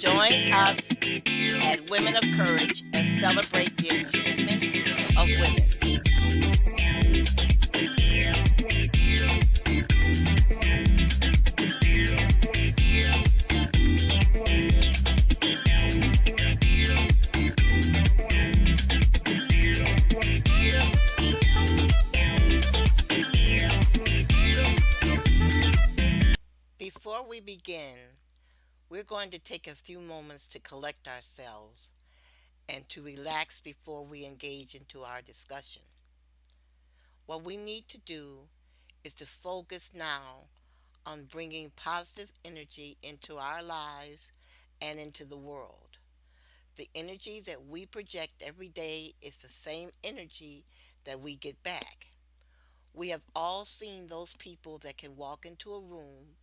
Join us at Women of Courage and celebrate the achievements of women. Before we begin, we're going to take a few moments to collect ourselves and to relax before we engage into our discussion. What we need to do is to focus now on bringing positive energy into our lives and into the world. The energy that we project every day is the same energy that we get back. We have all seen those people that can walk into a room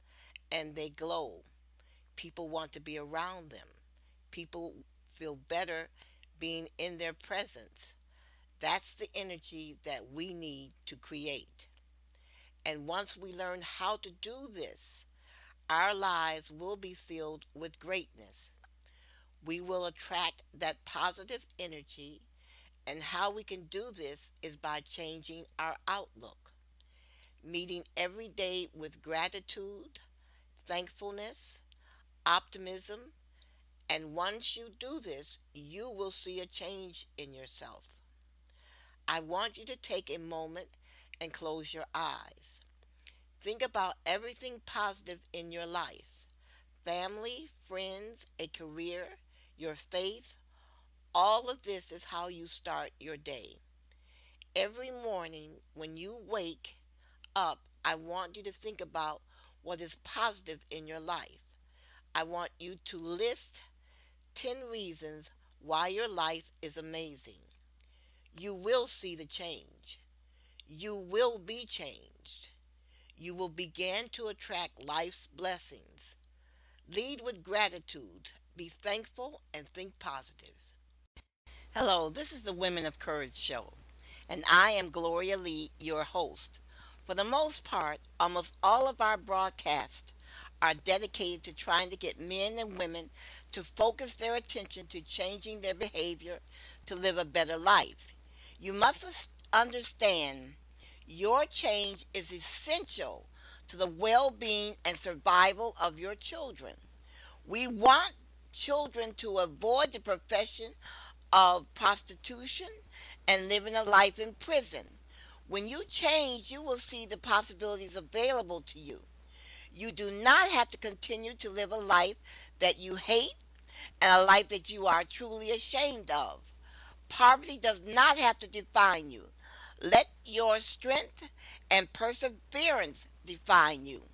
and they glow. People want to be around them. People feel better being in their presence. That's the energy that we need to create. And once we learn how to do this, our lives will be filled with greatness. We will attract that positive energy, and how we can do this is by changing our outlook, meeting every day with gratitude, thankfulness, optimism, and once you do this, you will see a change in yourself. I want you to take a moment and close your eyes. Think about everything positive in your life: family, friends, a career, your faith. All of this is how you start your day. Every morning when you wake up, I want you to think about what is positive in your life. I want you to list 10 reasons why your life is amazing. You will see the change. You will be changed. You will begin to attract life's blessings. Lead with gratitude. Be thankful and think positive. Hello, this is the Women of Courage show, and I am Gloria Lee, your host. For the most part, almost all of our broadcasts are dedicated to trying to get men and women to focus their attention to changing their behavior to live a better life. You must understand your change is essential to the well being and survival of your children. We want children to avoid the profession of prostitution and living a life in prison. When you change, you will see the possibilities available to you. You do not have to continue to live a life that you hate and a life that you are truly ashamed of. Poverty does not have to define you. Let your strength and perseverance define you.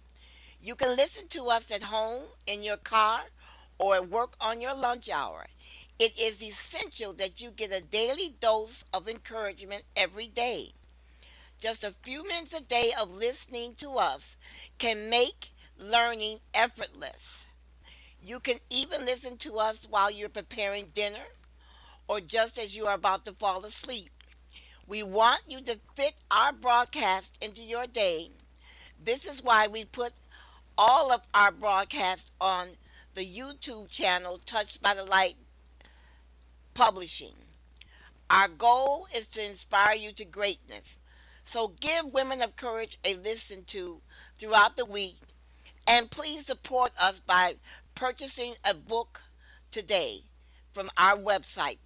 You can listen to us at home, in your car, or at work on your lunch hour. It is essential that you get a daily dose of encouragement every day. Just a few minutes a day of listening to us can make learning effortless. You can even listen to us while you're preparing dinner or just as you are about to fall asleep. We want you to fit our broadcast into your day. This is why we put all of our broadcasts on the YouTube channel Touched by the Light Publishing. Our goal is to inspire you to greatness. So give Women of Courage a listen to throughout the week, and please support us by purchasing a book today from our website,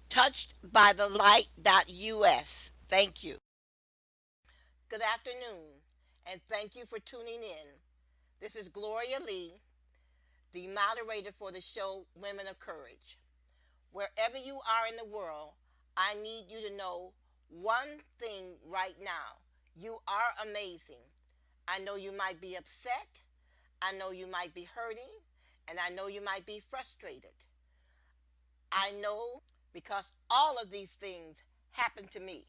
touchedbythelight.us. Thank you. Good afternoon, and thank you for tuning in. This is Gloria Lee, the moderator for the show Women of Courage. Wherever you are in the world, I need you to know one thing right now. You are amazing. I know you might be upset. I know you might be hurting. And I know you might be frustrated. I know because all of these things happened to me.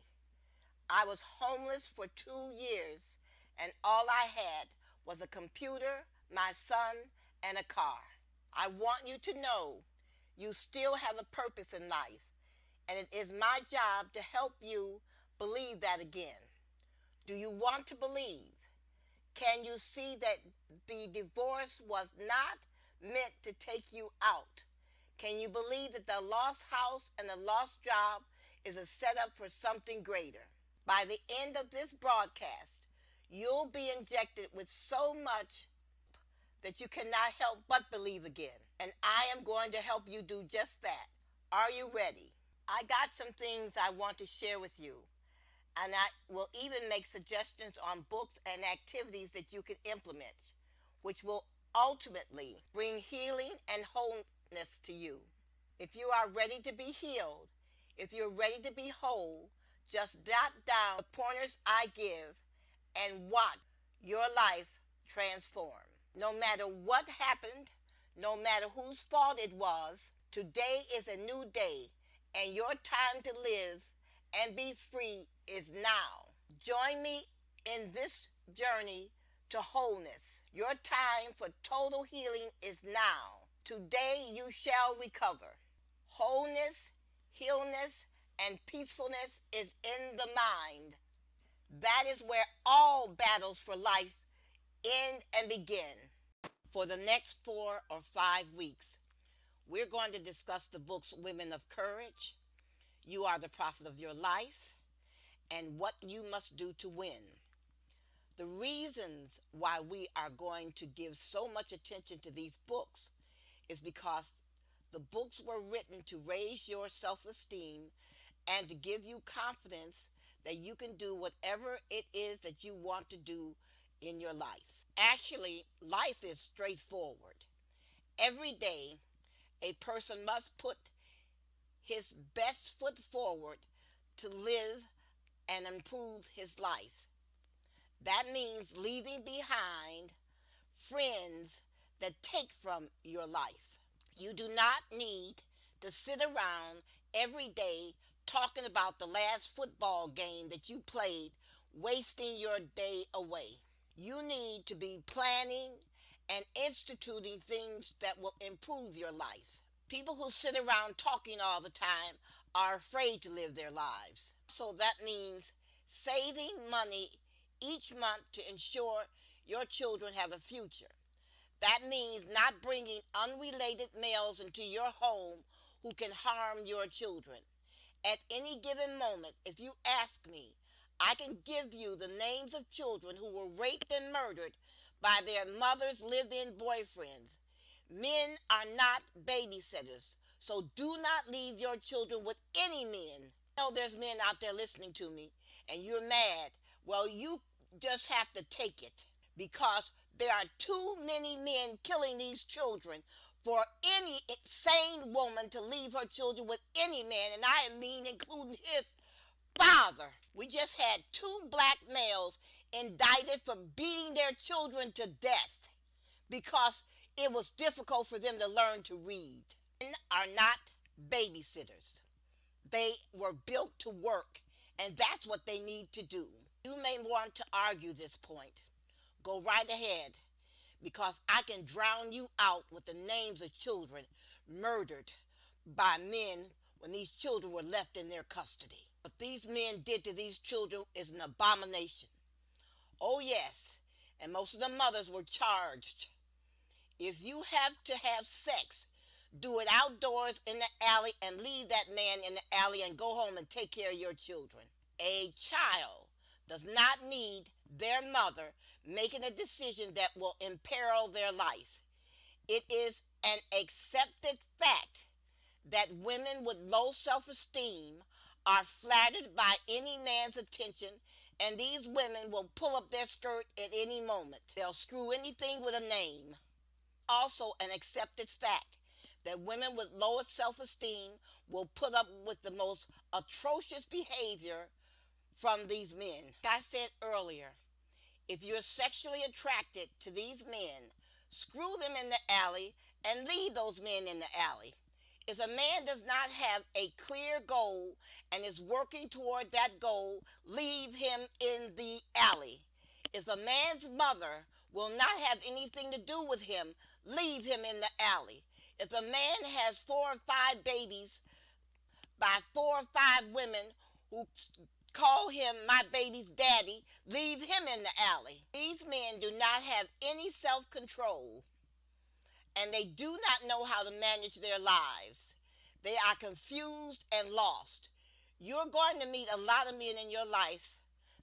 I was homeless for 2 years, and all I had was a computer, my son, and a car. I want you to know you still have a purpose in life, and it is my job to help you believe that again. Do you want to believe? Can you see that the divorce was not meant to take you out. Can you believe that the lost house and the lost job is a setup for something greater? By the end of this broadcast, you'll be injected with so much that you cannot help but believe again. And I am going to help you do just that. Are you ready? I got some things I want to share with you, and I will even make suggestions on books and activities that you can implement, which will ultimately bring healing and wholeness to you. If you are ready to be healed, if you're ready to be whole, just jot down the pointers I give and watch your life transform. No matter what happened, no matter whose fault it was, today is a new day, and your time to live and be free is now. Join me in this journey to wholeness. Your time for total healing is now. Today you shall recover. Wholeness, healness, and peacefulness is in the mind. That is where all battles for life end and begin. For the next 4 or 5 weeks, we're going to discuss the books Women of Courage, You Are the Prophet of Your Life, and What You Must Do to Win. The reasons why we are going to give so much attention to these books is because the books were written to raise your self-esteem and to give you confidence that you can do whatever it is that you want to do in your life. Actually, life is straightforward. Every day, a person must put his best foot forward to live and improve his life. That means leaving behind friends that take from your life. You do not need to sit around every day talking about the last football game that you played, wasting your day away. You need to be planning and instituting things that will improve your life. People who sit around talking all the time are afraid to live their lives. So that means saving money each month to ensure your children have a future. That means not bringing unrelated males into your home who can harm your children. At any given moment, if you ask me, I can give you the names of children who were raped and murdered by their mothers' live-in boyfriends. Men are not babysitters, so do not leave your children with any men. I know there's men out there listening to me, and you're mad. Well, you just have to take it, because there are too many men killing these children for any sane woman to leave her children with any man, and I mean including his father. We just had 2 black males indicted for beating their children to death because it was difficult for them to learn to read. Men are not babysitters. They were built to work, and that's what they need to do. You may want to argue this point. Go right ahead, because I can drown you out with the names of children murdered by men when these children were left in their custody. What these men did to these children is an abomination. Oh yes, and most of the mothers were charged. If you have to have sex, do it outdoors in the alley and leave that man in the alley and go home and take care of your children. A child does not need their mother making a decision that will imperil their life. It is an accepted fact that women with low self-esteem are flattered by any man's attention, and these women will pull up their skirt at any moment. They'll screw anything with a name. Also an accepted fact that women with lower self-esteem will put up with the most atrocious behavior from these men. Like I said earlier, if you're sexually attracted to these men, screw them in the alley and leave those men in the alley. If a man does not have a clear goal and is working toward that goal, leave him in the alley. If a man's mother will not have anything to do with him, leave him in the alley. If a man has 4 or 5 babies by 4 or 5 women who call him my baby's daddy, leave him in the alley. These men do not have any self-control, and they do not know how to manage their lives. They are confused and lost. You're going to meet a lot of men in your life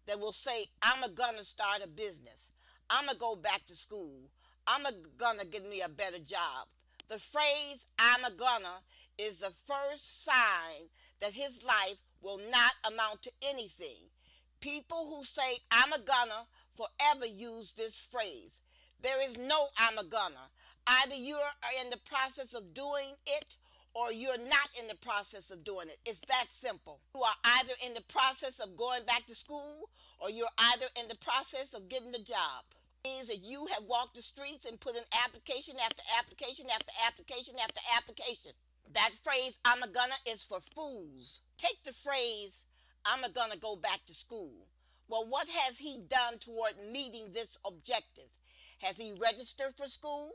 that will say, I'm gonna start a business. I'm gonna go back to school. I'm gonna get me a better job. The phrase I'm a gonna is the first sign that his life will not amount to anything. People who say I'm a gonna forever use this phrase. There is no I'm a gonna. Either you're in the process of doing it or you're not in the process of doing it. It's that simple. You are either in the process of going back to school or you're either in the process of getting the job. It means that you have walked the streets and put in application after application after application after application. That phrase, I'm a gonna, is for fools. Take the phrase, I'm a gonna go back to school. Well, what has he done toward meeting this objective? Has he registered for school?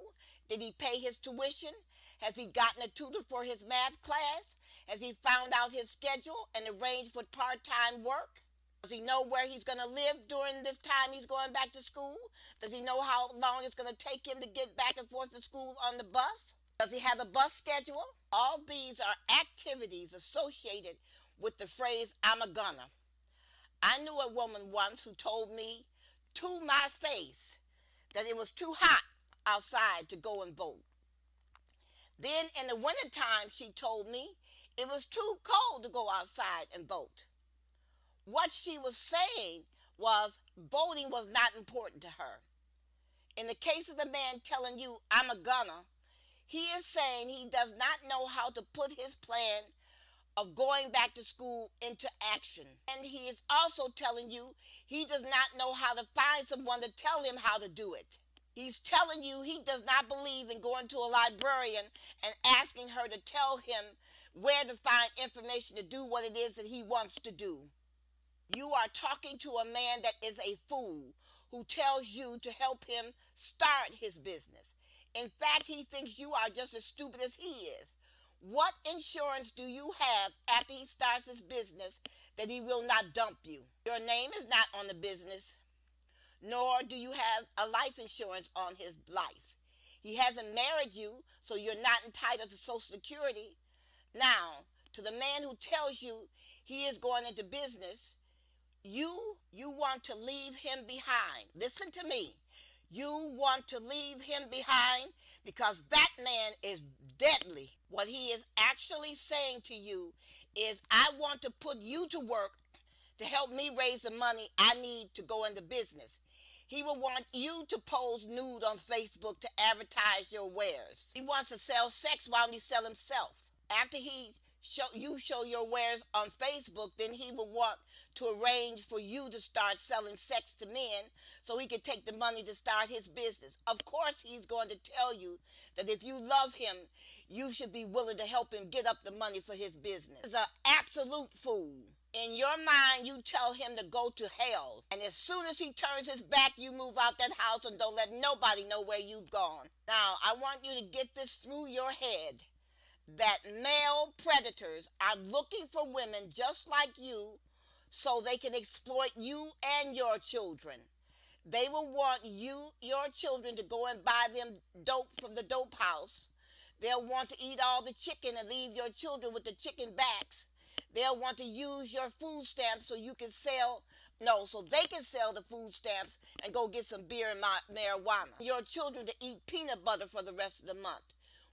Did he pay his tuition? Has he gotten a tutor for his math class? Has he found out his schedule and arranged for part-time work? Does he know where he's going to live during this time he's going back to school? Does he know how long it's going to take him to get back and forth to school on the bus? Does he have a bus schedule? All these are activities associated with the phrase, I'm a gunner. I knew a woman once who told me to my face that it was too hot outside to go and vote. Then in the wintertime, she told me it was too cold to go outside and vote. What she was saying was voting was not important to her. In the case of the man telling you, I'm a gunner, he is saying he does not know how to put his plan of going back to school into action. And he is also telling you he does not know how to find someone to tell him how to do it. He's telling you he does not believe in going to a librarian and asking her to tell him where to find information to do what it is that he wants to do. You are talking to a man that is a fool who tells you to help him start his business. In fact, he thinks you are just as stupid as he is. What insurance do you have after he starts his business that he will not dump you? Your name is not on the business, nor do you have a life insurance on his life. He hasn't married you, so you're not entitled to Social Security. Now, to the man who tells you he is going into business, you want to leave him behind. Listen to me. You want to leave him behind because that man is deadly. What he is actually saying to you is, I want to put you to work to help me raise the money I need to go into business. He will want you to pose nude on Facebook to advertise your wares. He wants to sell sex while he sells himself. After you show your wares on Facebook, then he will want to arrange for you to start selling sex to men so he can take the money to start his business. Of course, he's going to tell you that if you love him, you should be willing to help him get up the money for his business. He's an absolute fool. In your mind, you tell him to go to hell. And as soon as he turns his back, you move out that house and don't let nobody know where you've gone. Now, I want you to get this through your head, that male predators are looking for women just like you so they can exploit you and your children. They will want your children to go and buy them dope from the dope house. They'll want to eat all the chicken and leave your children with the chicken backs. They'll want to use your food stamps so you can sell, no, so they can sell the food stamps and go get some beer and marijuana. Your children to eat peanut butter for the rest of the month.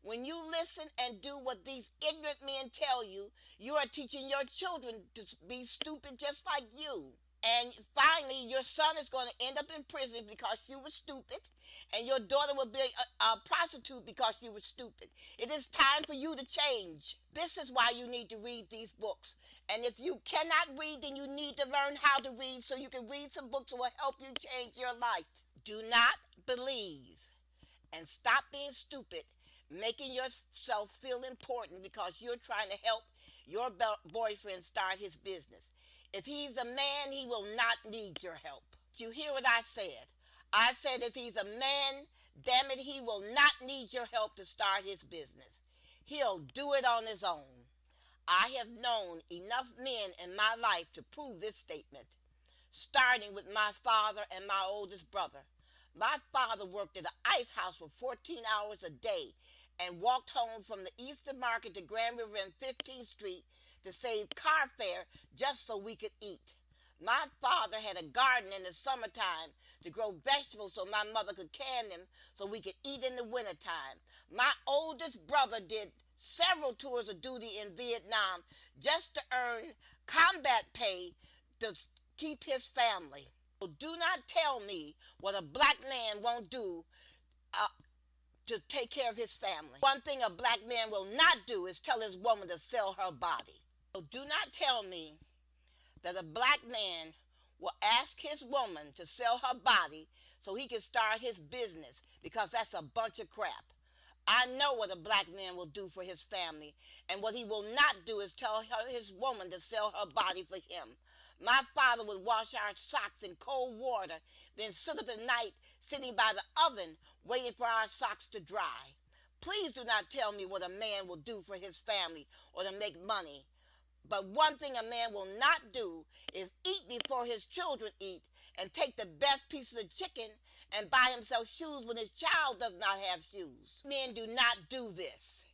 When you listen and do what these ignorant men tell you, you are teaching your children to be stupid just like you. And finally, your son is going to end up in prison because you were stupid, and your daughter will be a prostitute because you were stupid. It is time for you to change. This is why you need to read these books. And if you cannot read, then you need to learn how to read so you can read some books that will help you change your life. Do not believe and stop being stupid, making yourself feel important because you're trying to help your boyfriend start his business. If he's a man, he will not need your help. Did you hear what I said? I said if he's a man, damn it, he will not need your help to start his business. He'll do it on his own. I have known enough men in my life to prove this statement, starting with my father and my oldest brother. My father worked at an ice house for 14 hours a day and walked home from the Eastern Market to Grand River and 15th Street to save car fare just so we could eat. My father had a garden in the summertime to grow vegetables so my mother could can them so we could eat in the wintertime. My oldest brother did several tours of duty in Vietnam just to earn combat pay to keep his family. So do not tell me what a black man won't do uh, to take care of his family. One thing a black man will not do is tell his woman to sell her body. So do not tell me that a black man will ask his woman to sell her body so he can start his business, because that's a bunch of crap. I know what a black man will do for his family, and what he will not do is tell his woman to sell her body for him. My father would wash our socks in cold water, then sit up at night sitting by the oven waiting for our socks to dry. Please do not tell me what a man will do for his family or to make money. But one thing a man will not do is eat before his children eat and take the best pieces of chicken and buy himself shoes when his child does not have shoes. Men do not do this.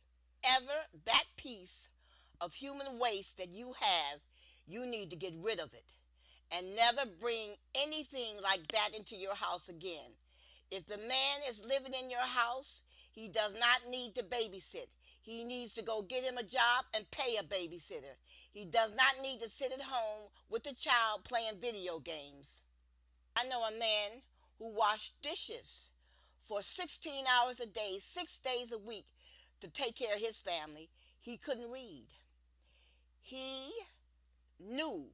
Ever that piece of human waste that you have, you need to get rid of it and never bring anything like that into your house again. If the man is living in your house, he does not need to babysit. He needs to go get him a job and pay a babysitter. He does not need to sit at home with the child playing video games. I know a man who washed dishes for 16 hours a day, 6 days a week to take care of his family. He couldn't read. He knew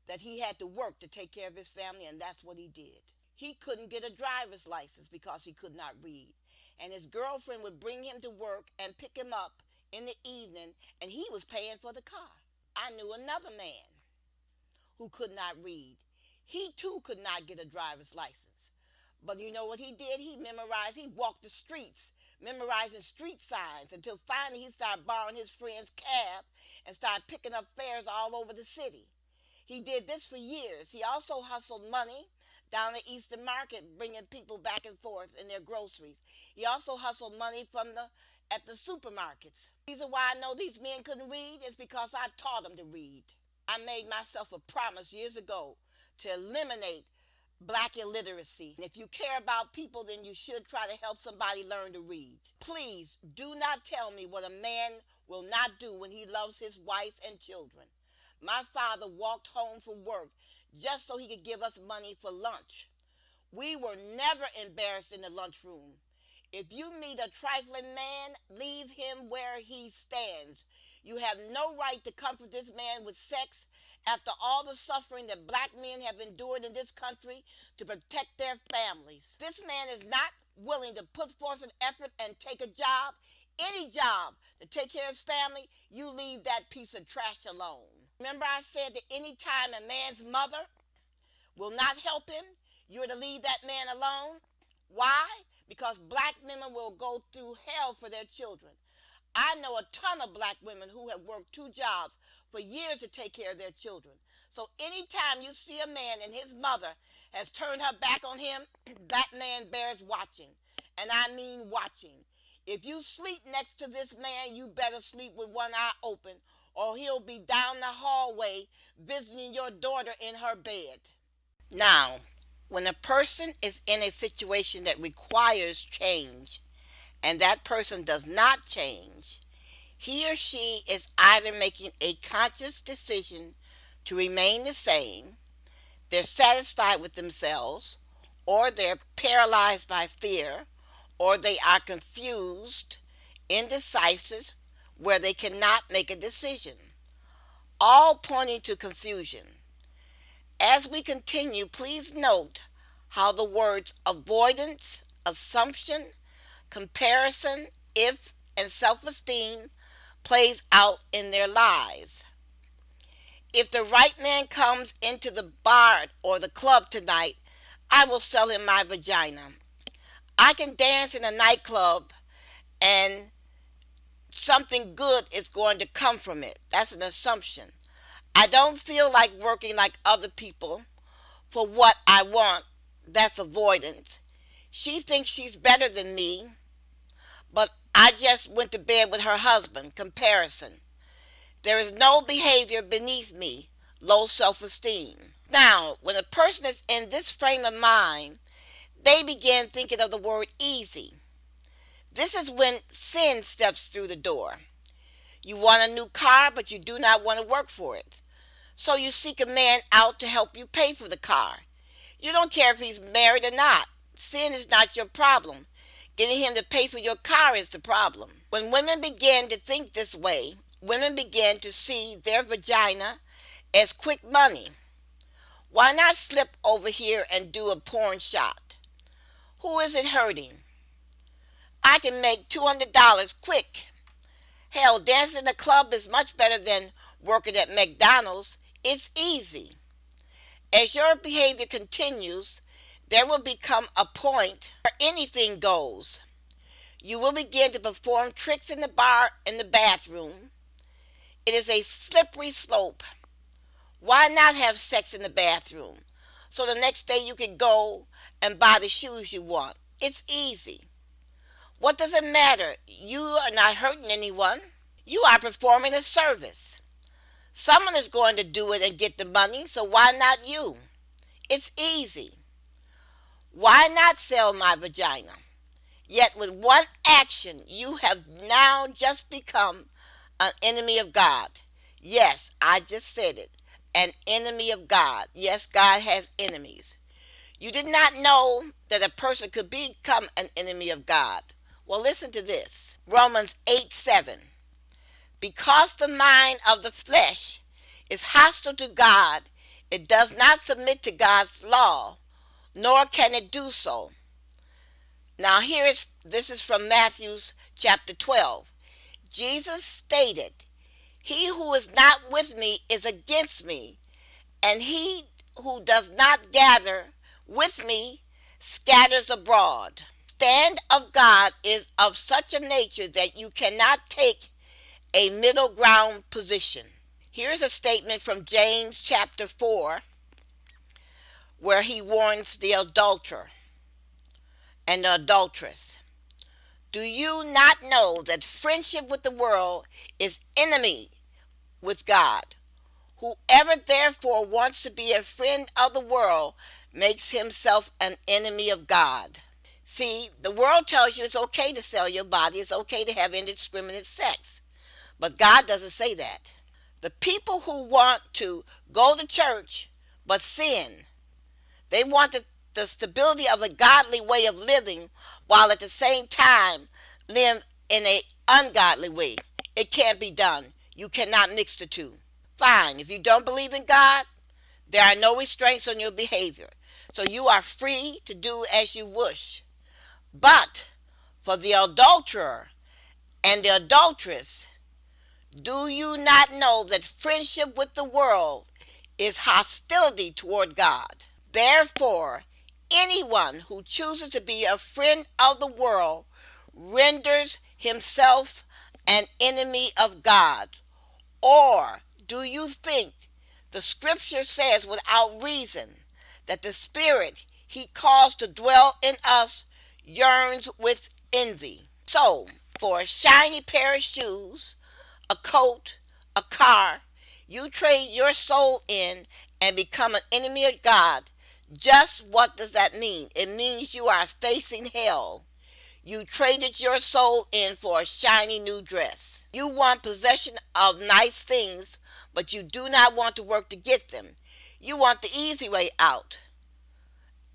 that he had to work to take care of his family, and that's what he did. He couldn't get a driver's license because he could not read. And his girlfriend would bring him to work and pick him up in the evening, and he was paying for the car. I knew another man who could not read. He too could not get a driver's license. But you know what he did? He walked the streets, memorizing street signs until finally he started borrowing his friend's cab and started picking up fares all over the city. He did this for years. He also hustled money down the Eastern Market, bringing people back and forth in their groceries. He also hustled money at the supermarkets. The reason why I know these men couldn't read is because I taught them to read. I made myself a promise years ago to eliminate black illiteracy. And if you care about people, then you should try to help somebody learn to read. Please do not tell me what a man will not do when he loves his wife and children. My father walked home from work just so he could give us money for lunch. We were never embarrassed in the lunchroom. If you meet a trifling man, leave him where he stands. You have no right to comfort this man with sex after all the suffering that black men have endured in this country to protect their families. This man is not willing to put forth an effort and take a job, any job, to take care of his family. You leave that piece of trash alone. Remember I said that any time a man's mother will not help him, you're to leave that man alone? Why? Because black women will go through hell for their children. I know a ton of black women who have worked 2 jobs for years to take care of their children. So anytime you see a man and his mother has turned her back on him, that man bears watching. And I mean watching. If you sleep next to this man, you better sleep with one eye open, or he'll be down the hallway visiting your daughter in her bed. Now, when a person is in a situation that requires change and that person does not change, he or she is either making a conscious decision to remain the same, they're satisfied with themselves, or they're paralyzed by fear, or they are confused, indecisive, where they cannot make a decision, all pointing to confusion. As we continue, please note how the words avoidance, assumption, comparison, if, and self-esteem plays out in their lives. If the right man comes into the bar or the club tonight, I will sell him my vagina. I can dance in a nightclub and something good is going to come from it. That's an assumption. I don't feel like working like other people for what I want. That's avoidance. She thinks she's better than me, but I just went to bed with her husband. Comparison. There is no behavior beneath me. Low self-esteem. Now, when a person is in this frame of mind, they begin thinking of the word easy. This is when sin steps through the door. You want a new car, but you do not want to work for it. So you seek a man out to help you pay for the car. You don't care if he's married or not. Sin is not your problem. Getting him to pay for your car is the problem. When women begin to think this way, women begin to see their vagina as quick money. Why not slip over here and do a porn shot? Who is it hurting? I can make $200 quick. Hell, dancing in a club is much better than working at McDonald's. It's easy. As your behavior continues, there will become a point where anything goes. You will begin to perform tricks in the bar and the bathroom. It is a slippery slope. Why not have sex in the bathroom? So the next day you can go and buy the shoes you want. It's easy. What does it matter? You are not hurting anyone. You are performing a service. Someone is going to do it and get the money, so why not you? It's easy. Why not sell my vagina? Yet with one action, you have now just become an enemy of God. Yes, I just said it. An enemy of God. Yes, God has enemies. You did not know that a person could become an enemy of God. Well, listen to this. Romans 8:7. Because the mind of the flesh is hostile to God, it does not submit to God's law, nor can it do so. Now this is from Matthew chapter 12. Jesus stated, "He who is not with me is against me, and he who does not gather with me scatters abroad." The stand of God is of such a nature that you cannot take a middle ground position. Here's a statement from James chapter 4 where he warns the adulterer and the adulteress. Do you not know that friendship with the world is enemy with God? Whoever therefore wants to be a friend of the world makes himself an enemy of God. See, the world tells you it's okay to sell your body, it's okay to have indiscriminate sex. But God doesn't say that. The people who want to go to church but sin, they want the stability of a godly way of living while at the same time live in an ungodly way. It can't be done. You cannot mix the two. Fine, if you don't believe in God, there are no restraints on your behavior. So you are free to do as you wish. But for the adulterer and the adulteress, do you not know that friendship with the world is hostility toward God? Therefore, anyone who chooses to be a friend of the world renders himself an enemy of God. Or do you think the scripture says without reason that the spirit he caused to dwell in us yearns with envy? So, for a shiny pair of shoes, a coat, a car, you trade your soul in and become an enemy of God. Just what does that mean? It means you are facing hell. You traded your soul in for a shiny new dress. You want possession of nice things, but you do not want to work to get them. You want the easy way out.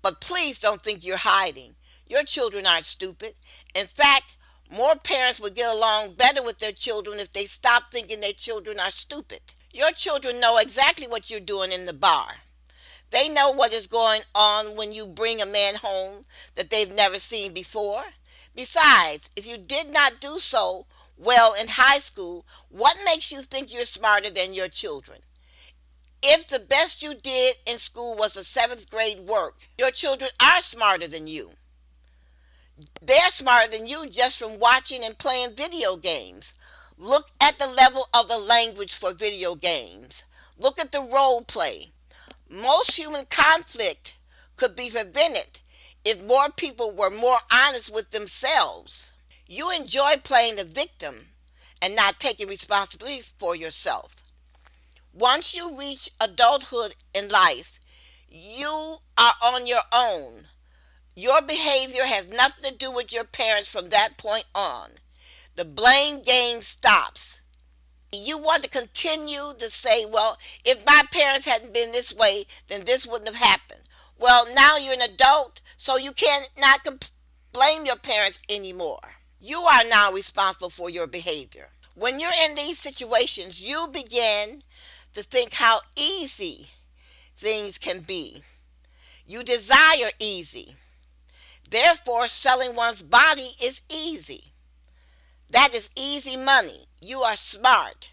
But please don't think you're hiding. Your children aren't stupid. In fact, more parents would get along better with their children if they stopped thinking their children are stupid. Your children know exactly what you're doing in the bar. They know what is going on when you bring a man home that they've never seen before. Besides, if you did not do so well in high school, what makes you think you're smarter than your children? If the best you did in school was the 7th grade work, your children are smarter than you. They're smarter than you just from watching and playing video games. Look at the level of the language for video games. Look at the role play. Most human conflict could be prevented if more people were more honest with themselves. You enjoy playing the victim and not taking responsibility for yourself. Once you reach adulthood in life, you are on your own. Your behavior has nothing to do with your parents from that point on. The blame game stops. You want to continue to say, well, if my parents hadn't been this way, then this wouldn't have happened. Well, now you're an adult, so you cannot blame your parents anymore. You are now responsible for your behavior. When you're in these situations, you begin to think how easy things can be. You desire easy. Therefore, selling one's body is easy. That is easy money. You are smart.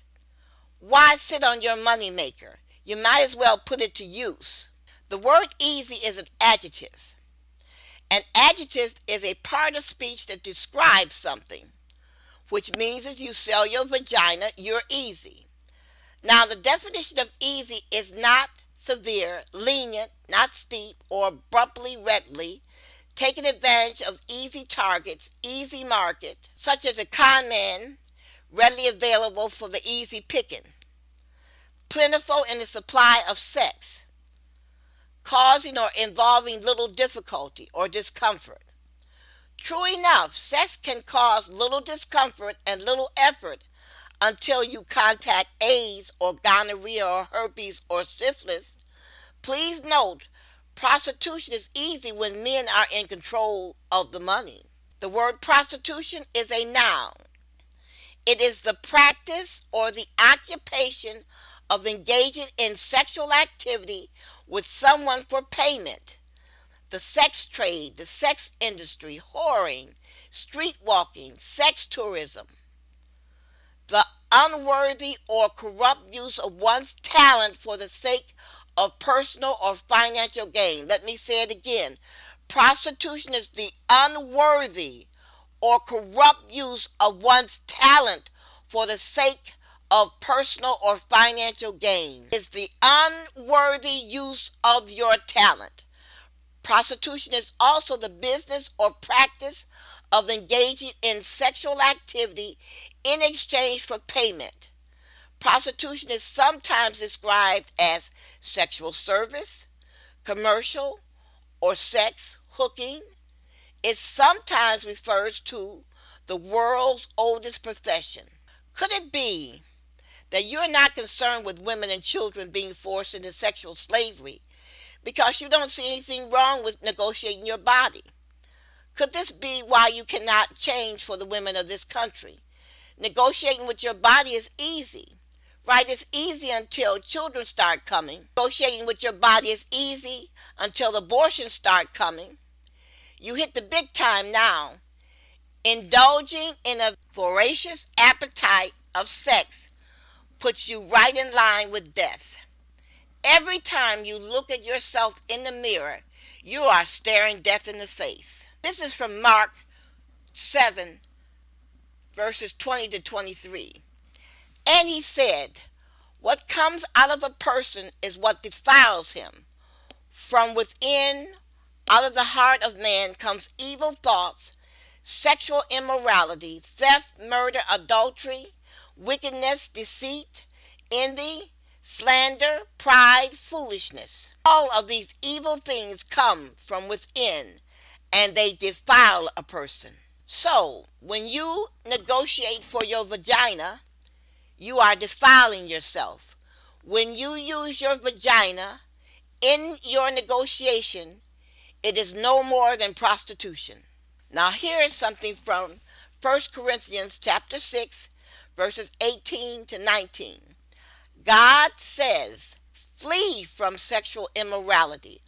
Why sit on your money maker? You might as well put it to use. The word easy is an adjective. An adjective is a part of speech that describes something, which means if you sell your vagina, you're easy. Now, the definition of easy is not severe, lenient, not steep, or abruptly readily, taking advantage of easy targets, easy market, such as a con man, readily available for the easy picking, plentiful in the supply of sex, causing or involving little difficulty or discomfort. True enough, sex can cause little discomfort and little effort until you contact AIDS or gonorrhea or herpes or syphilis. Please note, prostitution is easy when men are in control of the money. The word prostitution is a noun. It is the practice or the occupation of engaging in sexual activity with someone for payment. The sex trade, the sex industry, whoring, street walking, sex tourism. The unworthy or corrupt use of one's talent for the sake of personal or financial gain. Let me say it again. Prostitution is the unworthy or corrupt use of one's talent for the sake of personal or financial gain. It's the unworthy use of your talent. Prostitution is also the business or practice of engaging in sexual activity in exchange for payment. Prostitution is sometimes described as sexual service, commercial, or sex hooking. It sometimes refers to the world's oldest profession. Could it be that you're not concerned with women and children being forced into sexual slavery because you don't see anything wrong with negotiating your body? Could this be why you cannot change for the women of this country? Negotiating with your body is easy. Right? It's easy until children start coming. Negotiating with your body is easy until abortions start coming. You hit the big time now. Indulging in a voracious appetite of sex puts you right in line with death. Every time you look at yourself in the mirror, you are staring death in the face. This is from Mark 7, verses 20 to 23. And he said, what comes out of a person is what defiles him. From within, out of the heart of man comes evil thoughts, sexual immorality, theft, murder, adultery, wickedness, deceit, envy, slander, pride, foolishness. All of these evil things come from within, and they defile a person. So, when you negotiate for your vagina, you are defiling yourself. When you use your vagina in your negotiation, it is no more than prostitution. Now here is something from 1 Corinthians chapter 6, verses 18 to 19. God says, flee from sexual immorality.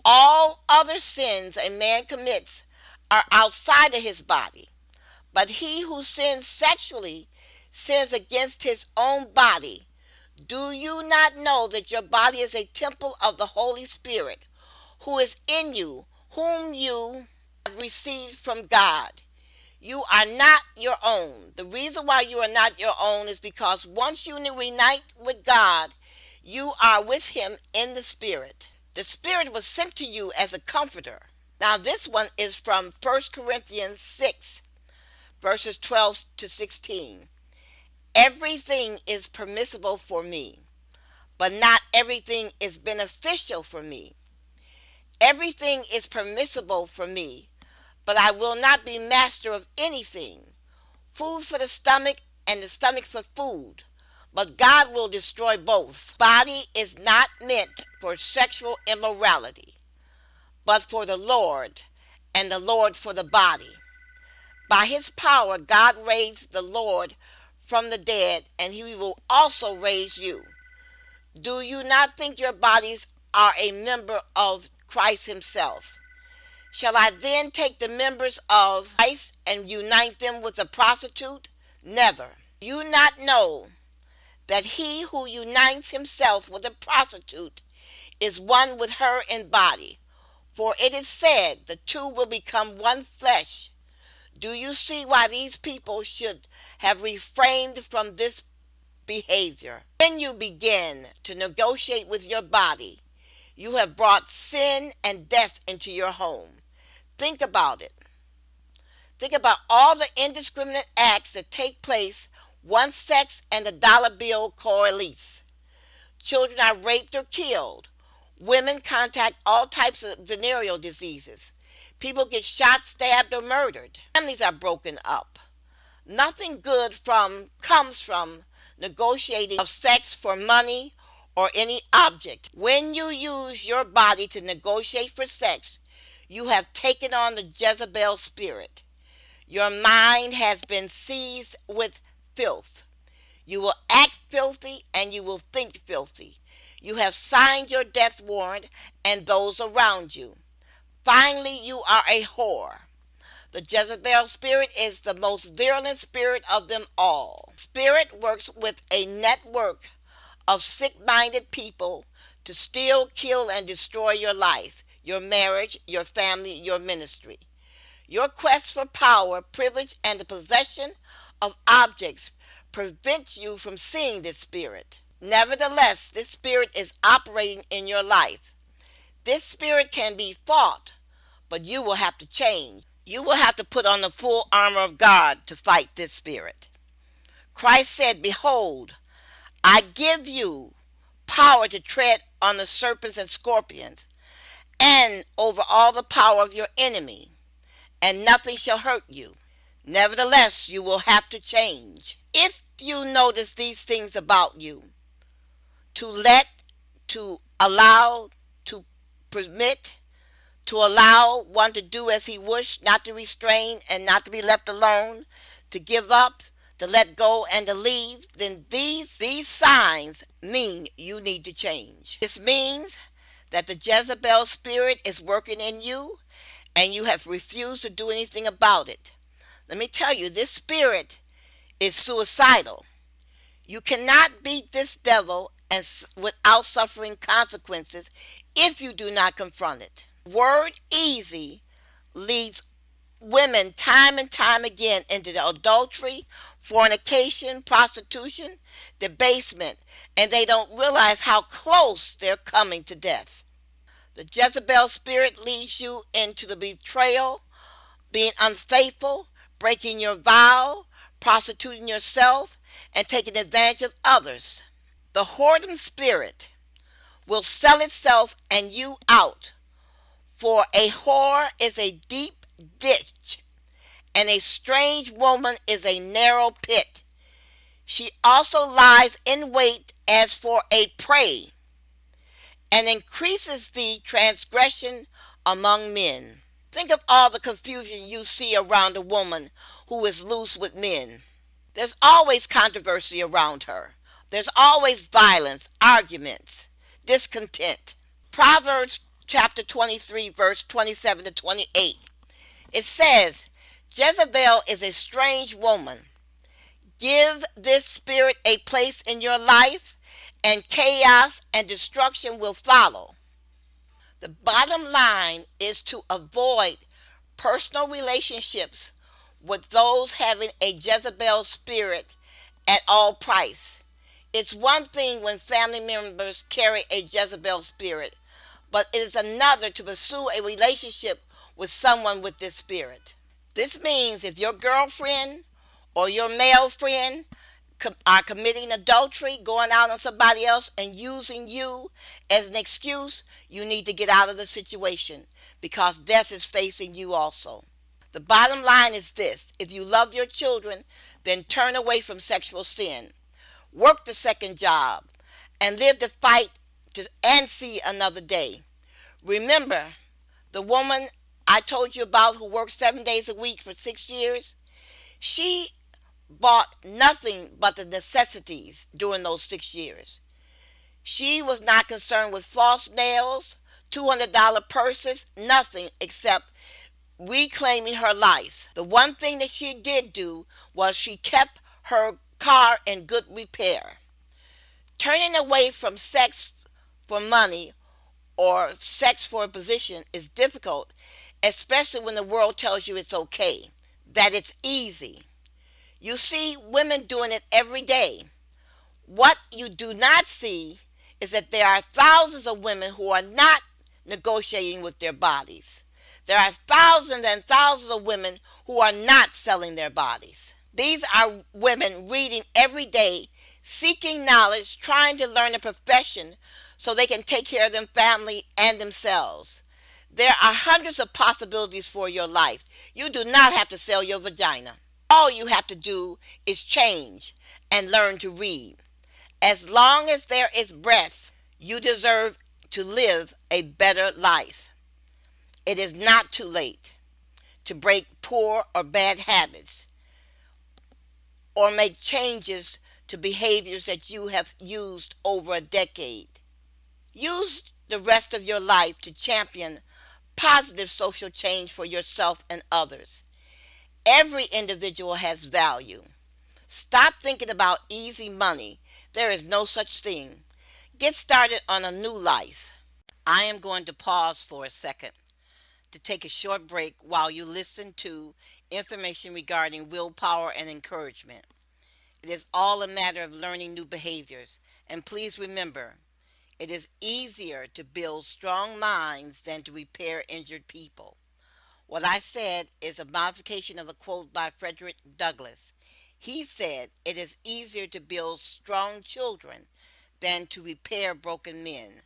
All other sins a man commits are outside of his body, but he who sins sexually sins against his own body. Do you not know that your body is a temple of the Holy Spirit, who is in you, whom you have received from God? You are not your own. The reason why you are not your own is because once you unite with God, you are with him in the Spirit. The Spirit was sent to you as a comforter. Now, this one is from 1 Corinthians 6, verses 12 to 16. Everything is permissible for me, but not everything is beneficial for me. Everything is permissible for me, but I will not be master of anything. Food for the stomach and the stomach for food, but God will destroy both. Body is not meant for sexual immorality, but for the Lord, and the Lord for the body. By his power, God raised the Lord from the dead, and he will also raise you. Do you not think your bodies are a member of Christ himself? Shall I then take the members of Christ and unite them with a prostitute? Never. Do you not know that he who unites himself with a prostitute is one with her in body? For it is said, the two will become one flesh. Do you see why these people should have refrained from this behavior? When you begin to negotiate with your body, you have brought sin and death into your home. Think about it. Think about all the indiscriminate acts that take place once sex and the dollar bill coalesce. Children are raped or killed. Women contract all types of venereal diseases. People get shot, stabbed, or murdered. Families are broken up. Nothing good comes from negotiating of sex for money or any object. When you use your body to negotiate for sex, you have taken on the Jezebel spirit. Your mind has been seized with filth. You will act filthy and you will think filthy. You have signed your death warrant and those around you. Finally, you are a whore. The Jezebel spirit is the most virulent spirit of them all. Spirit works with a network of sick-minded people to steal, kill, and destroy your life, your marriage, your family, your ministry. Your quest for power, privilege, and the possession of objects prevents you from seeing this spirit. Nevertheless, this spirit is operating in your life. This spirit can be fought, but you will have to change. You will have to put on the full armor of God to fight this spirit. Christ said, behold, I give you power to tread on the serpents and scorpions, and over all the power of your enemy, and nothing shall hurt you. Nevertheless, you will have to change. If you notice these things about you, to let, to allow, to permit, to allow one to do as he wished, not to restrain and not to be left alone, to give up, to let go and to leave, then these signs mean you need to change. This means that the Jezebel spirit is working in you and you have refused to do anything about it. Let me tell you, this spirit is suicidal. You cannot beat this devil without suffering consequences if you do not confront it. Word easy leads women time and time again into the adultery, fornication, prostitution, debasement, and they don't realize how close they're coming to death. The Jezebel spirit leads you into the betrayal, being unfaithful, breaking your vow, prostituting yourself, and taking advantage of others. The whoredom spirit will sell itself and you out, for a whore is a deep ditch, and a strange woman is a narrow pit. She also lies in wait as for a prey, and increases the transgression among men. Think of all the confusion you see around a woman who is loose with men. There's always controversy around her. There's always violence, arguments, discontent. Proverbs chapter 23, verse 27 to 28. It says, Jezebel is a strange woman. Give this spirit a place in your life, and chaos and destruction will follow. The bottom line is to avoid personal relationships with those having a Jezebel spirit at all price. It's one thing when family members carry a Jezebel spirit, but it is another to pursue a relationship with someone with this spirit. This means if your girlfriend or your male friend are committing adultery, going out on somebody else and using you as an excuse, you need to get out of the situation because death is facing you also. The bottom line is this: if you love your children, then turn away from sexual sin. Work the second job and live to fight and see another day. Remember, the woman I told you about who worked 7 days a week for 6 years, she bought nothing but the necessities during those 6 years. She was not concerned with false nails, $200 purses, nothing except reclaiming her life. The one thing that she did do was she kept her car in good repair. Turning away from sex for money or sex for a position is difficult, especially when the world tells you it's okay, that it's easy. You see women doing it every day. What you do not see is that there are thousands of women who are not negotiating with their bodies. There are thousands and thousands of women who are not selling their bodies. These are women reading every day, seeking knowledge, trying to learn a profession so they can take care of their family and themselves. There are hundreds of possibilities for your life. You do not have to sell your vagina. All you have to do is change and learn to read. As long as there is breath, you deserve to live a better life. It is not too late to break poor or bad habits or make changes to behaviors that you have used over a decade. Use the rest of your life to champion positive social change for yourself and others. Every individual has value. Stop thinking about easy money. There is no such thing. Get started on a new life. I am going to pause for a second to take a short break while you listen to information regarding willpower and encouragement. It is all a matter of learning new behaviors. And please remember, it is easier to build strong minds than to repair injured people. What I said is a modification of a quote by Frederick Douglass. He said, "It is easier to build strong children than to repair broken men."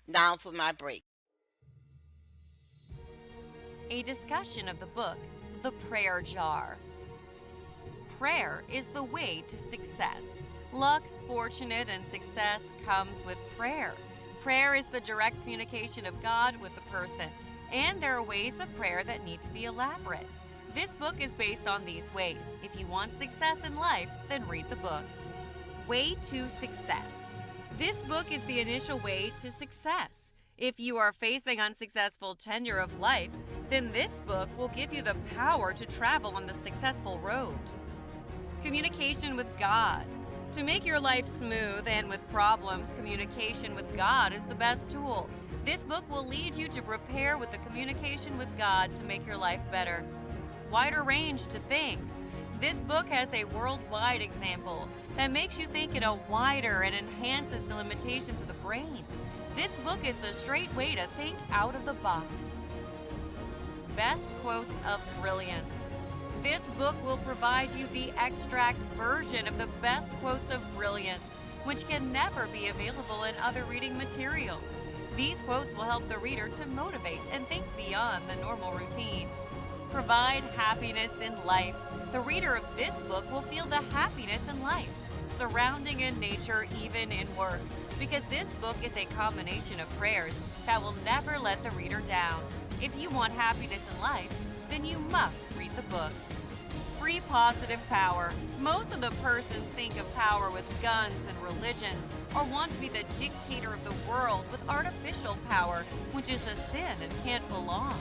Now for my break. A discussion of the book, The Prayer Jar. Prayer is the way to success. Luck, fortune, and success comes with prayer. Prayer is the direct communication of God with the person, and there are ways of prayer that need to be elaborate. This book is based on these ways. If you want success in life, then read the book. Way to Success. This book is the initial way to success. If you are facing unsuccessful tenure of life, then this book will give you the power to travel on the successful road. Communication with God. To make your life smooth and with problems, communication with God is the best tool. This book will lead you to prepare with the communication with God to make your life better. Wider range to think. This book has a worldwide example that makes you think in a wider and enhances the limitations of the brain. This book is the straight way to think out of the box. Best Quotes of Brilliance. This book will provide you the extract version of the best quotes of brilliance, which can never be available in other reading materials. These quotes will help the reader to motivate and think beyond the normal routine. Provide happiness in life. The reader of this book will feel the happiness in life, surrounding in nature, even in work, because this book is a combination of prayers that will never let the reader down. If you want happiness in life, then you must read the book. Free Positive Power. Most of the persons think of power with guns and religion, or want to be the dictator of the world with artificial power, which is a sin and can't belong.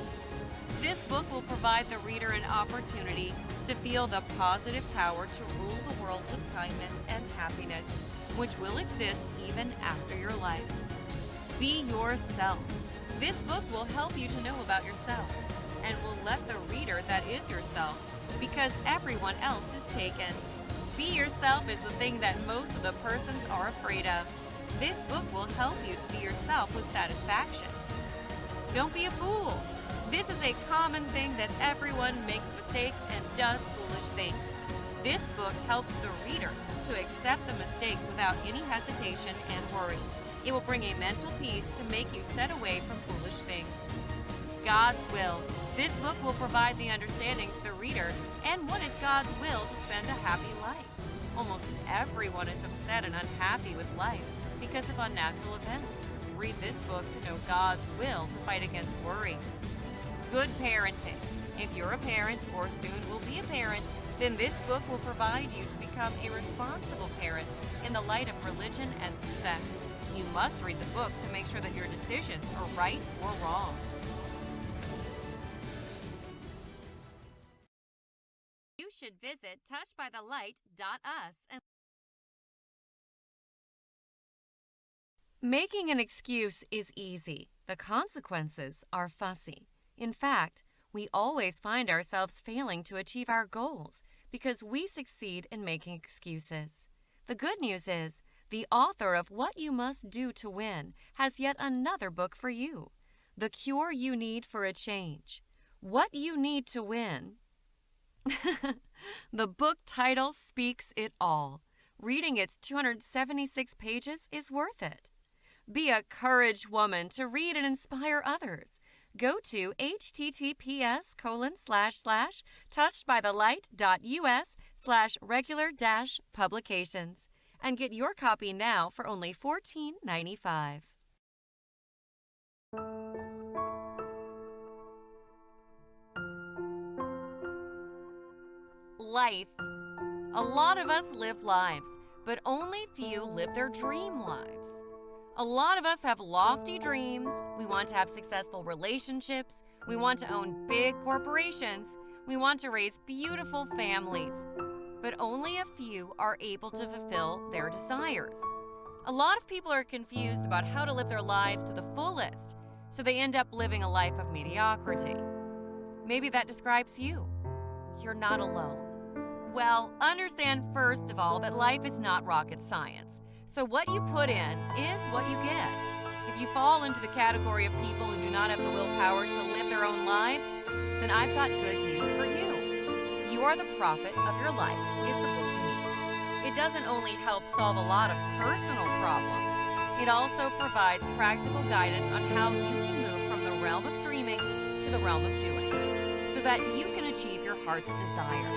This book will provide the reader an opportunity to feel the positive power to rule the world with kindness and happiness, which will exist even after your life. Be Yourself. This book will help you to know about yourself and will let the reader that is yourself, because everyone else is taken. Be yourself is the thing that most of the persons are afraid of. This book will help you to be yourself with satisfaction. Don't be a fool. This is a common thing that everyone makes mistakes and does foolish things. This book helps the reader to accept the mistakes without any hesitation and worry. It will bring a mental peace to make you set away from foolish things. God's will. This book will provide the understanding to the reader and what is God's will to spend a happy life. Almost everyone is upset and unhappy with life because of unnatural events. Read this book to know God's will to fight against worries. Good parenting. If you're a parent or soon will be a parent, then this book will provide you to become a responsible parent in the light of religion and success. You must read the book to make sure that your decisions are right or wrong. You should visit touchedbythelight.us and making an excuse is easy. The consequences are fussy. In fact, we always find ourselves failing to achieve our goals because we succeed in making excuses. The good news is, the author of What You Must Do to Win has yet another book for you. The Cure You Need for a Change. What You Need to Win. The book title speaks it all. Reading its 276 pages is worth it. Be a courage woman to read and inspire others. Go to https://touchedbythelight.us/regular-publications and get your copy now for only $14.95. Life. A lot of us live lives, but only few live their dream lives. A lot of us have lofty dreams. We want to have successful relationships. We want to own big corporations. We want to raise beautiful families. But only a few are able to fulfill their desires. A lot of people are confused about how to live their lives to the fullest, so they end up living a life of mediocrity. Maybe that describes you. You're not alone. Well, understand first of all that life is not rocket science. So what you put in is what you get. If you fall into the category of people who do not have the willpower to live their own lives, then I've got good news for you. You Are the Prophet of Your Life is the book you need. It doesn't only help solve a lot of personal problems, it also provides practical guidance on how you can move from the realm of dreaming to the realm of doing, so that you can achieve your heart's desire.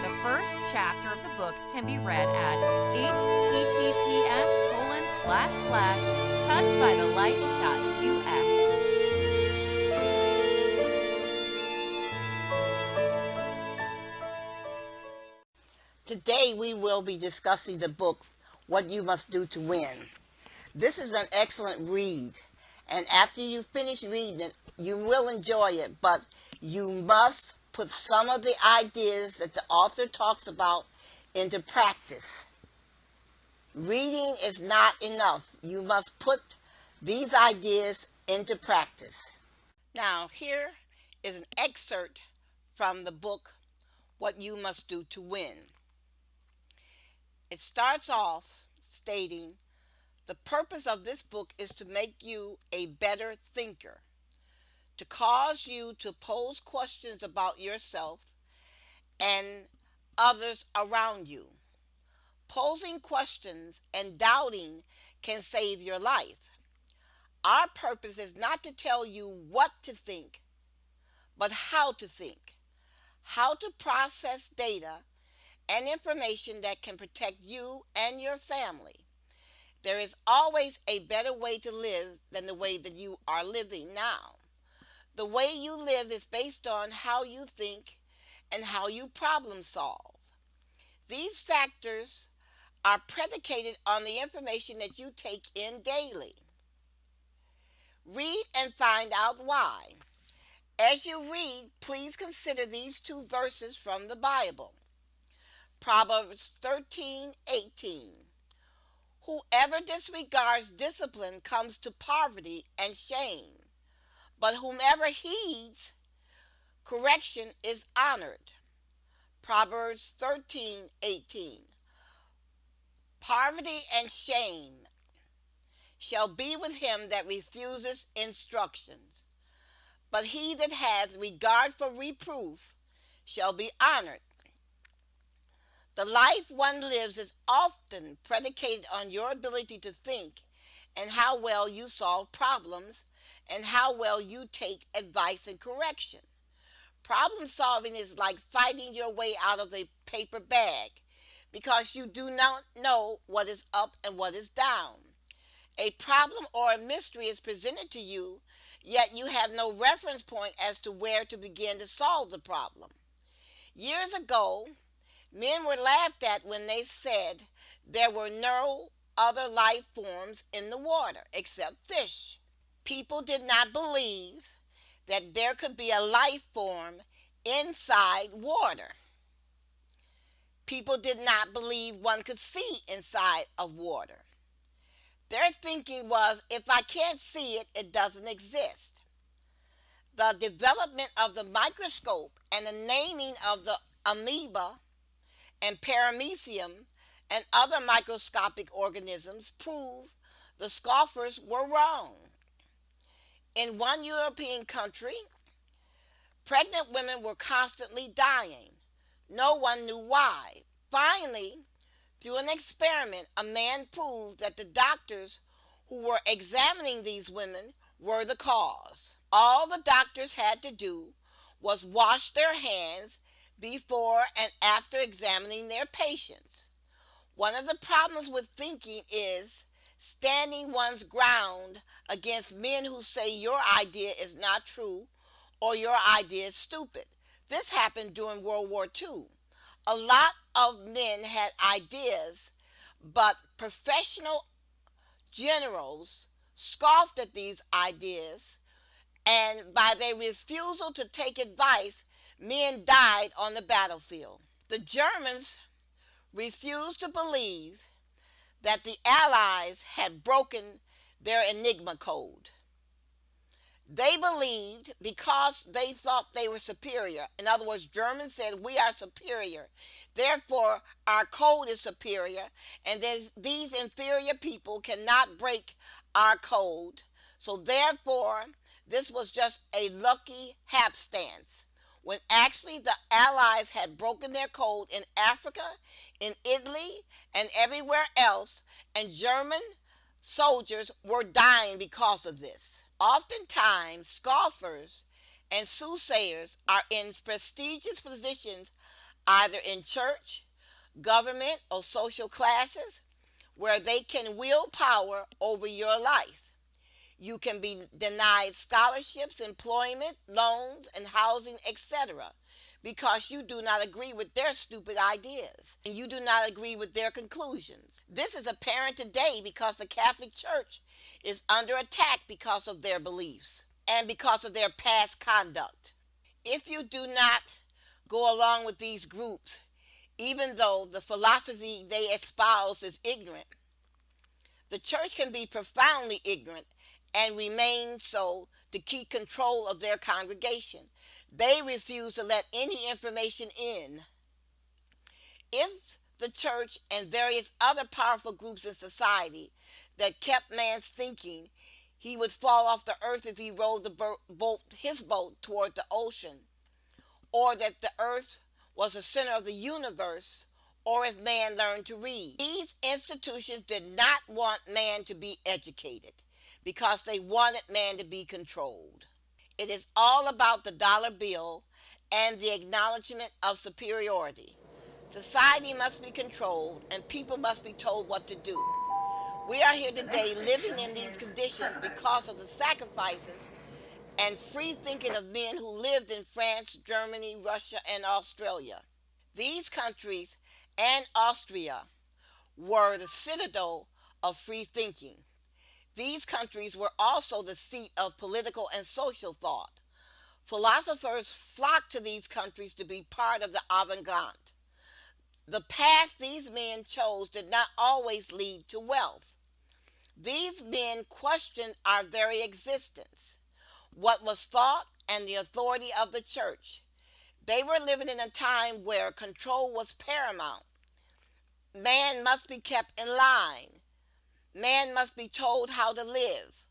The first chapter of the book can be read at https://touchedbythelight.us. Today we will be discussing the book, What You Must Do to Win. This is an excellent read, and after you finish reading it, you will enjoy it, but you must put some of the ideas that the author talks about into practice. Reading is not enough. You must put these ideas into practice. Now, here is an excerpt from the book, What You Must Do to Win. It starts off stating, the purpose of this book is to make you a better thinker, to cause you to pose questions about yourself and others around you. Posing questions and doubting can save your life. Our purpose is not to tell you what to think, but how to think, how to process data and information that can protect you and your family. There is always a better way to live than the way that you are living now. The way you live is based on how you think and how you problem solve. These factors are predicated on the information that you take in daily. Read and find out why. As you read, please consider these two verses from the Bible. Proverbs 13:18. Whoever disregards discipline comes to poverty and shame, but whomever heeds correction is honored. Proverbs 13:18. Poverty and shame shall be with him that refuses instructions, But he that hath regard for reproof shall be honored. The life one lives is often predicated on your ability to think and how well you solve problems and how well you take advice and correction. Problem solving is like fighting your way out of a paper bag because you do not know what is up and what is down. A problem or a mystery is presented to you, yet you have no reference point as to where to begin to solve the problem. Years ago, men were laughed at when they said there were no other life forms in the water except fish. People did not believe that there could be a life form inside water. People did not believe one could see inside of water. Their thinking was, if I can't see it, it doesn't exist. The development of the microscope and the naming of the amoeba and paramecium and other microscopic organisms prove the scoffers were wrong. In one European country, pregnant women were constantly dying. No one knew why. Finally, through an experiment, a man proved that the doctors who were examining these women were the cause. All the doctors had to do was wash their hands before and after examining their patients. One of the problems with thinking is standing one's ground against men who say your idea is not true or your idea is stupid. This happened during World War II. A lot of men had ideas, but professional generals scoffed at these ideas, and by their refusal to take advice, men died on the battlefield. The Germans refused to believe that the Allies had broken their Enigma code. They believed because they thought they were superior. In other words, Germans said, we are superior. Therefore, our code is superior, and these inferior people cannot break our code. So therefore, this was just a lucky hapstance. When actually the Allies had broken their code in Africa, in Italy, and everywhere else, and German soldiers were dying because of this. Oftentimes, scoffers and soothsayers are in prestigious positions either in church, government, or social classes where they can wield power over your life. You can be denied scholarships, employment, loans, and housing, etc., because you do not agree with their stupid ideas and you do not agree with their conclusions. This is apparent today because the Catholic Church is under attack because of their beliefs and because of their past conduct. If you do not go along with these groups, even though the philosophy they espouse is ignorant, the church can be profoundly ignorant and remain so to keep control of their congregation. They refuse to let any information in. If the church and various other powerful groups in society that kept man's thinking he would fall off the earth if he rowed his boat toward the ocean, or that the earth was the center of the universe, or if man learned to read. These institutions did not want man to be educated because they wanted man to be controlled. It is all about the dollar bill and the acknowledgement of superiority. Society must be controlled and people must be told what to do. We are here today living in these conditions because of the sacrifices and free thinking of men who lived in France, Germany, Russia, and Australia. These countries and Austria were the citadel of free thinking. These countries were also the seat of political and social thought. Philosophers flocked to these countries to be part of the avant-garde. The path these men chose did not always lead to wealth. These men questioned our very existence, what was thought, and the authority of the church. They were living in a time where control was paramount. Man must be kept in line. Man must be told how to live.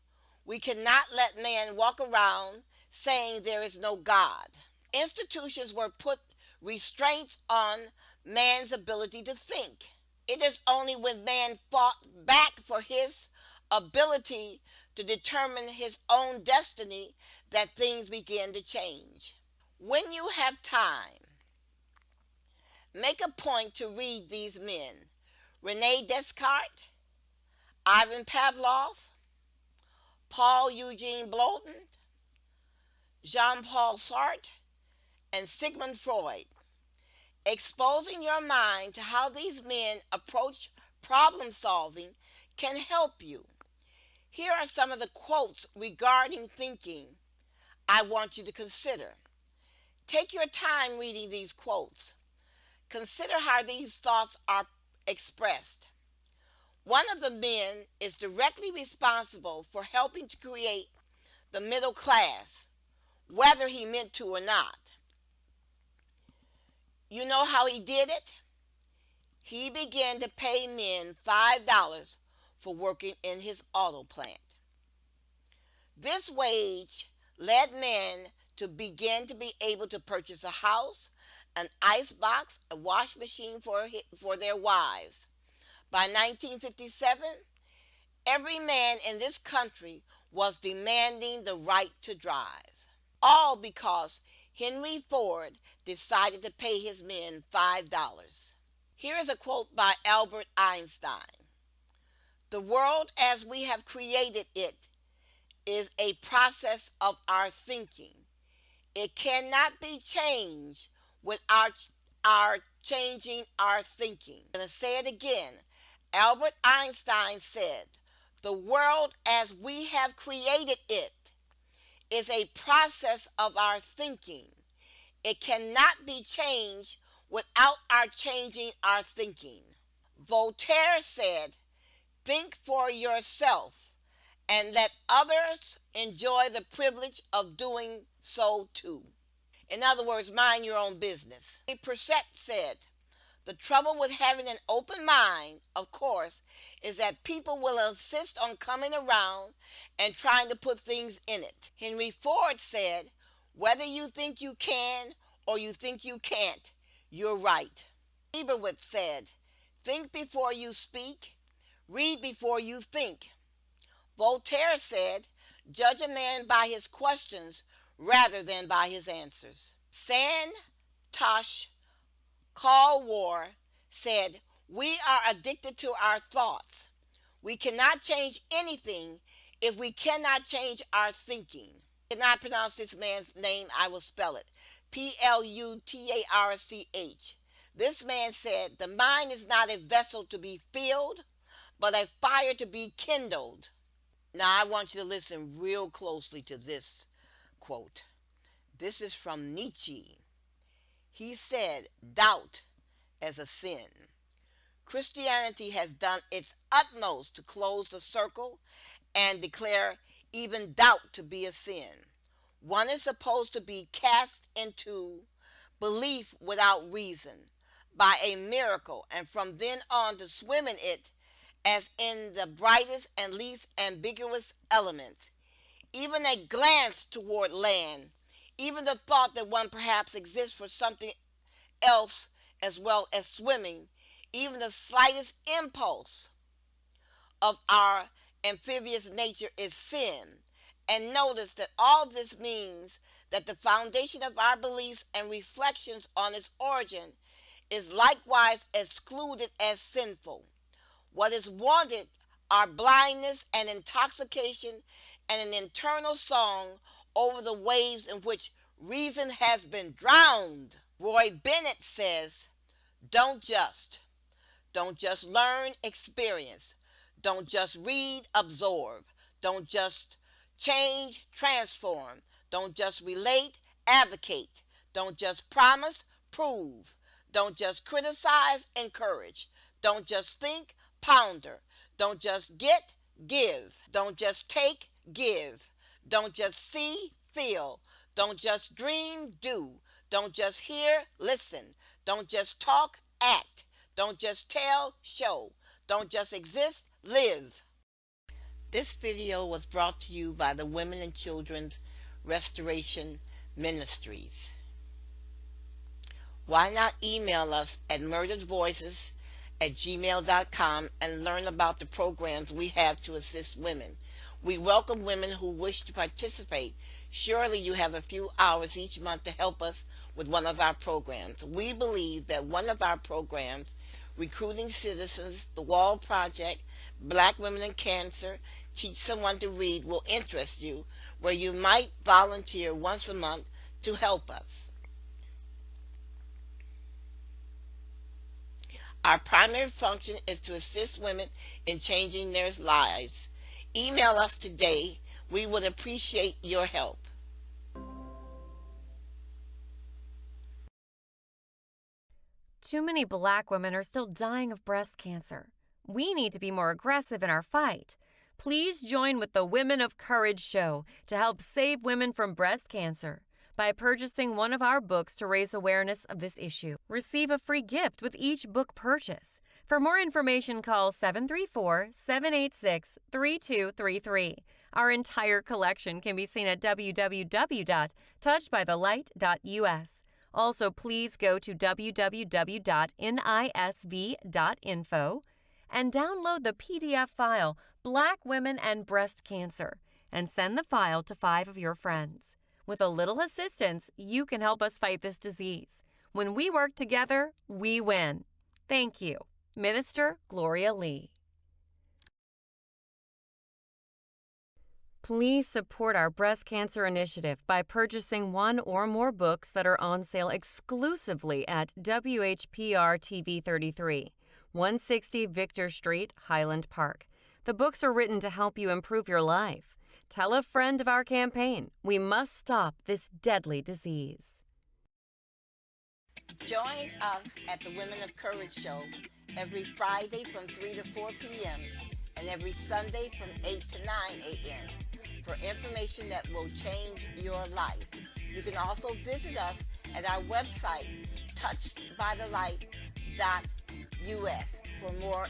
We cannot let man walk around saying there is no God. Institutions were put restraints on man's ability to think. It is only when man fought back for his ability to determine his own destiny that things began to change. When you have time, make a point to read these men: Rene Descartes, Ivan Pavlov, Paul Eugene Blount, Jean Paul Sartre, and Sigmund Freud. Exposing your mind to how these men approach problem solving can help you. Here are some of the quotes regarding thinking I want you to consider. Take your time reading these quotes. Consider how these thoughts are expressed. One of the men is directly responsible for helping to create the middle class, whether he meant to or not. You know how he did it? He began to pay men $5 for working in his auto plant. This wage led men to begin to be able to purchase a house, an ice box, a wash machine for their wives. By 1957, every man in this country was demanding the right to drive. All because Henry Ford decided to pay his men $5. Here is a quote by Albert Einstein. The world as we have created it is a process of our thinking. It cannot be changed without our changing our thinking. I'm going to say it again. Albert Einstein said, the world as we have created it is a process of our thinking. It cannot be changed without our changing our thinking. Voltaire said, think for yourself and let others enjoy the privilege of doing so too. In other words, mind your own business. Percent said, the trouble with having an open mind, of course, is that people will insist on coming around and trying to put things in it. Henry Ford said, whether you think you can or you think you can't, you're right. Leibowitz said, think before you speak, read before you think. Voltaire said, judge a man by his questions rather than by his answers. Santosh Kalwar said, we are addicted to our thoughts. We cannot change anything if we cannot change our thinking. I cannot pronounce this man's name, I will spell it. Plutarch. This man said, the mind is not a vessel to be filled, but a fire to be kindled. Now I want you to listen real closely to this quote. This is from Nietzsche. He said, doubt as a sin. Christianity has done its utmost to close the circle and declare even doubt to be a sin. One is supposed to be cast into belief without reason by a miracle, and from then on to swim in it as in the brightest and least ambiguous elements. Even a glance toward land, even the thought that one perhaps exists for something else as well as swimming, even the slightest impulse of our amphibious nature is sin. And notice that all this means that the foundation of our beliefs and reflections on its origin is likewise excluded as sinful. What is wanted are blindness and intoxication and an internal song over the waves in which reason has been drowned. Roy Bennett says, don't just learn, experience. Don't just read, absorb. Don't just change, transform. Don't just relate, advocate. Don't just promise, prove. Don't just criticize, encourage. Don't just think, ponder. Don't just get, give. Don't just take, give. Don't just see, feel. Don't just dream, do. Don't just hear, listen. Don't just talk, act. Don't just tell, show. Don't just exist, live. This video was brought to you by the Women and Children's Restoration Ministries. Why not email us at murderedvoices@gmail.com and learn about the programs we have to assist women. We welcome women who wish to participate. Surely you have a few hours each month to help us with one of our programs. We believe that one of our programs, Recruiting Citizens, The Wall Project, Black Women in Cancer, Teach Someone to Read, will interest you, where you might volunteer once a month to help us. Our primary function is to assist women in changing their lives. Email us today. We would appreciate your help. Too many Black women are still dying of breast cancer. We need to be more aggressive in our fight. Please join with the Women of Courage show to help save women from breast cancer by purchasing one of our books to raise awareness of this issue. Receive a free gift with each book purchase. For more information, call 734-786-3233. Our entire collection can be seen at www.touchedbythelight.us. Also, please go to www.nisv.info and download the PDF file, Black Women and Breast Cancer, and send the file to 5 of your friends. With a little assistance, you can help us fight this disease. When we work together, we win. Thank you. Minister Gloria Lee. Please support our breast cancer initiative by purchasing one or more books that are on sale exclusively at WHPR TV 33, 160 Victor Street, Highland Park. The books are written to help you improve your life. Tell a friend of our campaign. We must stop this deadly disease. Join us at the Women of Courage show every Friday from 3 to 4 p.m. and every Sunday from 8 to 9 a.m. for information that will change your life. You can also visit us at our website, touchedbythelight.us, for more